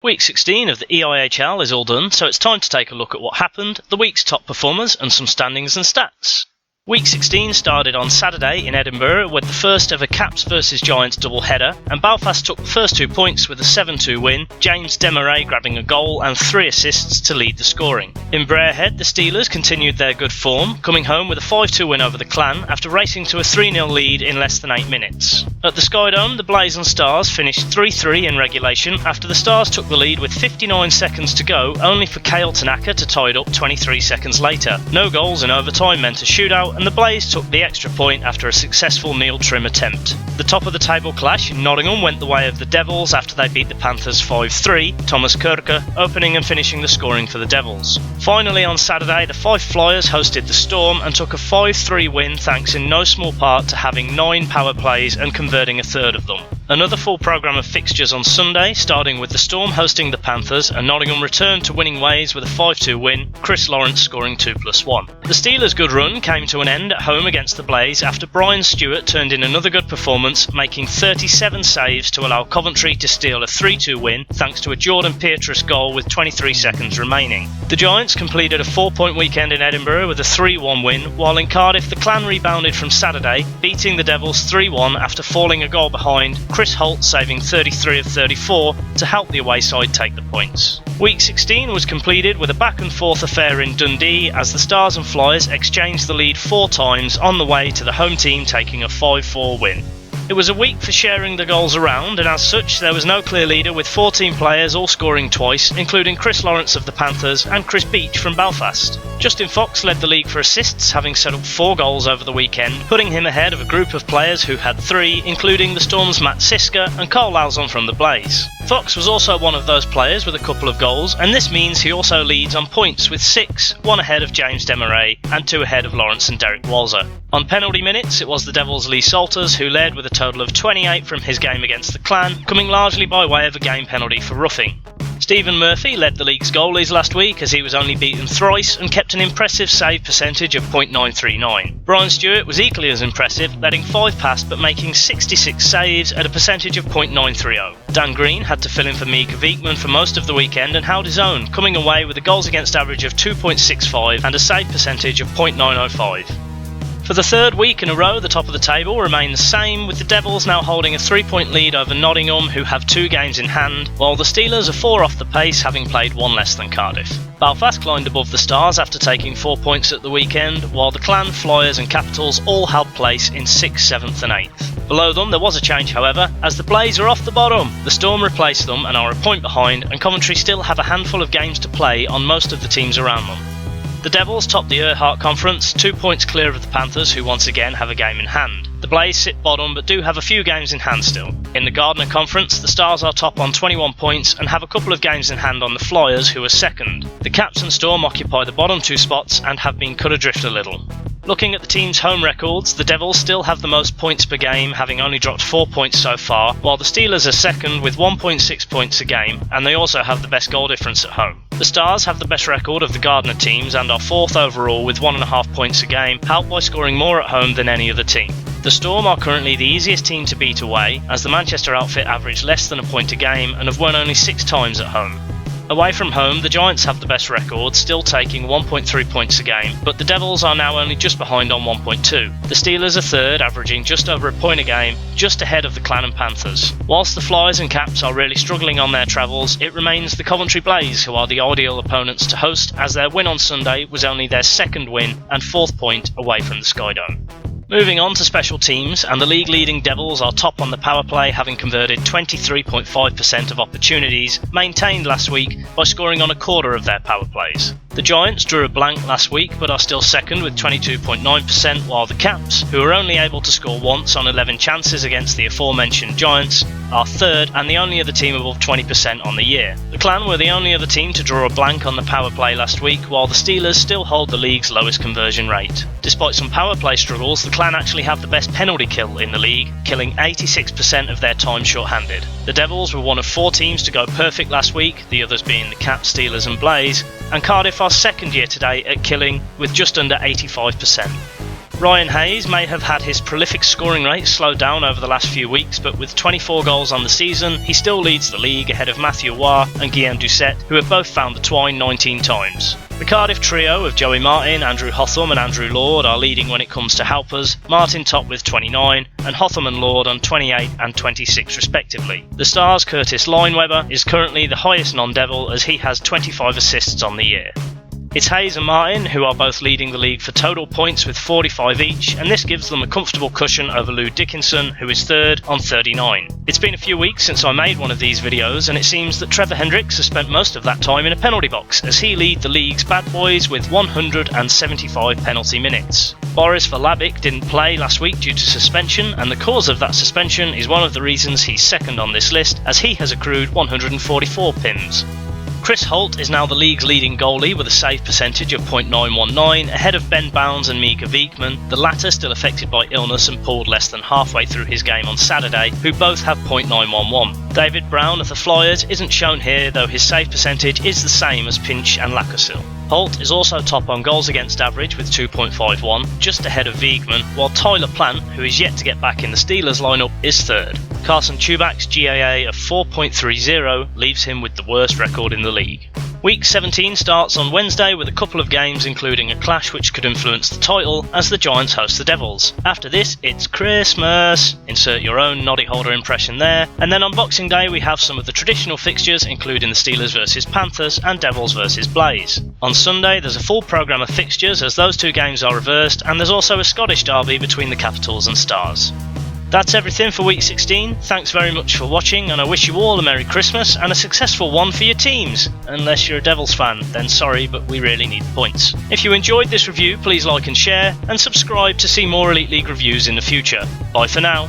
Week 16 of the EIHL is all done, so it's time to take a look at what happened, the week's top performers and some standings and stats. Week 16 started on Saturday in Edinburgh with the first ever Caps vs Giants doubleheader, and Belfast took the first 2 points with a 7-2 win, James Desmarais grabbing a goal and 3 assists to lead the scoring. In Brarehead, the Steelers continued their good form, coming home with a 5-2 win over the Clan after racing to a 3-0 lead in less than 8 minutes. At the Skydome, the Blaze and Stars finished 3-3 in regulation after the Stars took the lead with 59 seconds to go, only for Kale Tanaka to tie it up 23 seconds later. No goals in overtime meant a shootout, and the Blaze took the extra point after a successful Neil Trim attempt. The top of the table clash in Nottingham went the way of the Devils after they beat the Panthers 5-3, Thomas Kirker opening and finishing the scoring for the Devils. Finally on Saturday, the Fife Flyers hosted the Storm and took a 5-3 win thanks in no small part to having 9 power plays and converting a third of them. Another full programme of fixtures on Sunday, starting with the Storm hosting the Panthers and Nottingham returned to winning ways with a 5-2 win, Chris Lawrence scoring 2+1. The Steelers' good run came to an end at home against the Blaze after Brian Stewart turned in another good performance, making 37 saves to allow Coventry to steal a 3-2 win thanks to a Jordan Pietrus goal with 23 seconds remaining. The Giants completed a 4-point weekend in Edinburgh with a 3-1 win, while in Cardiff the Clan rebounded from Saturday, beating the Devils 3-1 after falling a goal behind, Chris Holt saving 33 of 34 to help the away side take the points. Week 16 was completed with a back and forth affair in Dundee as the Stars and Flyers exchanged the lead 4 times on the way to the home team taking a 5-4 win. It was a week for sharing the goals around, and as such there was no clear leader with 14 players all scoring twice, including Chris Lawrence of the Panthers and Chris Beach from Belfast. Justin Fox led the league for assists, having set up 4 goals over the weekend, putting him ahead of a group of players who had 3, including the Storm's Matt Siska and Cole Lauzon from the Blaze. Fox was also one of those players with a couple of goals, and this means he also leads on points with 6, 1 ahead of James Desmarais and 2 ahead of Lawrence and Derek Walzer. On penalty minutes, it was the Devils' Lee Salters who led with a total of 28 from his game against the Clan, coming largely by way of a game penalty for roughing. Stephen Murphy led the league's goalies last week as he was only beaten thrice and kept an impressive save percentage of .939. Brian Stewart was equally as impressive, letting 5 past but making 66 saves at a percentage of .930. Dan Green had to fill in for Mika Viekman for most of the weekend and held his own, coming away with a goals against average of 2.65 and a save percentage of .905. For the third week in a row, the top of the table remained the same, with the Devils now holding a 3-point lead over Nottingham, who have 2 games in hand, while the Steelers are 4 off the pace, having played 1 less than Cardiff. Belfast climbed above the Stars after taking 4 points at the weekend, while the Clan, Flyers and Capitals all held place in 6th, 7th and 8th. Below them there was a change however, as the Blaze are off the bottom. The Storm replaced them and are a point behind, and Coventry still have a handful of games to play on most of the teams around them. The Devils top the EIHL Conference, 2 points clear of the Panthers, who once again have a game in hand. The Blaze sit bottom but do have a few games in hand still. In the Gardner Conference, the Stars are top on 21 points and have a couple of games in hand on the Flyers, who are second. The Caps and Storm occupy the bottom 2 spots and have been cut adrift a little. Looking at the team's home records, the Devils still have the most points per game, having only dropped 4 points so far, while the Steelers are second with 1.6 points a game, and they also have the best goal difference at home. The Stars have the best record of the Gardner teams and are 4th overall with 1.5 points a game, helped by scoring more at home than any other team. The Storm are currently the easiest team to beat away, as the Manchester outfit average less than a point a game and have won only 6 times at home. Away from home, the Giants have the best record, still taking 1.3 points a game, but the Devils are now only just behind on 1.2. The Steelers are third, averaging just over a point a game, just ahead of the Clan and Panthers. Whilst the Flyers and Caps are really struggling on their travels, it remains the Coventry Blaze who are the ideal opponents to host, as their win on Sunday was only their 2nd win and 4th point away from the Skydome. Moving on to special teams, and the league-leading Devils are top on the power play, having converted 23.5% of opportunities, maintained last week by scoring on a quarter of their power plays. The Giants drew a blank last week but are still second with 22.9%, while the Caps, who are only able to score once on 11 chances against the aforementioned Giants, are third and the only other team above 20% on the year. The Clan were the only other team to draw a blank on the power play last week, while the Steelers still hold the league's lowest conversion rate. Despite some power play struggles, the Clan actually have the best penalty kill in the league, killing 86% of their time shorthanded. The Devils were one of 4 teams to go perfect last week, the others being the Caps, Steelers and Blaze, and Cardiff are second year to date at killing with just under 85%. Ryan Hayes may have had his prolific scoring rate slowed down over the last few weeks, but with 24 goals on the season, he still leads the league ahead of Matthew Waugh and Guillaume Doucet, who have both found the twine 19 times. The Cardiff trio of Joey Martin, Andrew Hotham and Andrew Lord are leading when it comes to helpers, Martin top with 29 and Hotham and Lord on 28 and 26 respectively. The Stars' Curtis Lineweber is currently the highest non-Devil as he has 25 assists on the year. It's Hayes and Martin who are both leading the league for total points with 45 each, and this gives them a comfortable cushion over Lou Dickinson, who is third on 39. It's been a few weeks since I made one of these videos, and it seems that Trevor Hendricks has spent most of that time in a penalty box as he leads the league's bad boys with 175 penalty minutes. Boris Valabic didn't play last week due to suspension, and the cause of that suspension is one of the reasons he's second on this list as he has accrued 144 PIMs. Chris Holt is now the league's leading goalie with a save percentage of .919, ahead of Ben Bounds and Mika Viekman, the latter still affected by illness and pulled less than halfway through his game on Saturday, who both have .911. David Brown of the Flyers isn't shown here, though his save percentage is the same as Pinch and Lacazette. Holt is also top on goals against average with 2.51, just ahead of Viekman, while Tyler Plant, who is yet to get back in the Steelers lineup, is third. Carson Chubak's GAA of 4.30 leaves him with the worst record in the league. Week 17 starts on Wednesday with a couple of games including a clash which could influence the title as the Giants host the Devils. After this, it's Christmas, insert your own noddy holder impression there, and then on Boxing Day we have some of the traditional fixtures including the Steelers vs Panthers and Devils vs Blaze. On Sunday there's a full programme of fixtures as those two games are reversed, and there's also a Scottish derby between the Capitals and Stars. That's everything for week 16, thanks very much for watching, and I wish you all a Merry Christmas and a successful one for your teams. Unless you're a Devils fan, then sorry, but we really need the points. If you enjoyed this review, please like and share, and subscribe to see more Elite League reviews in the future. Bye for now.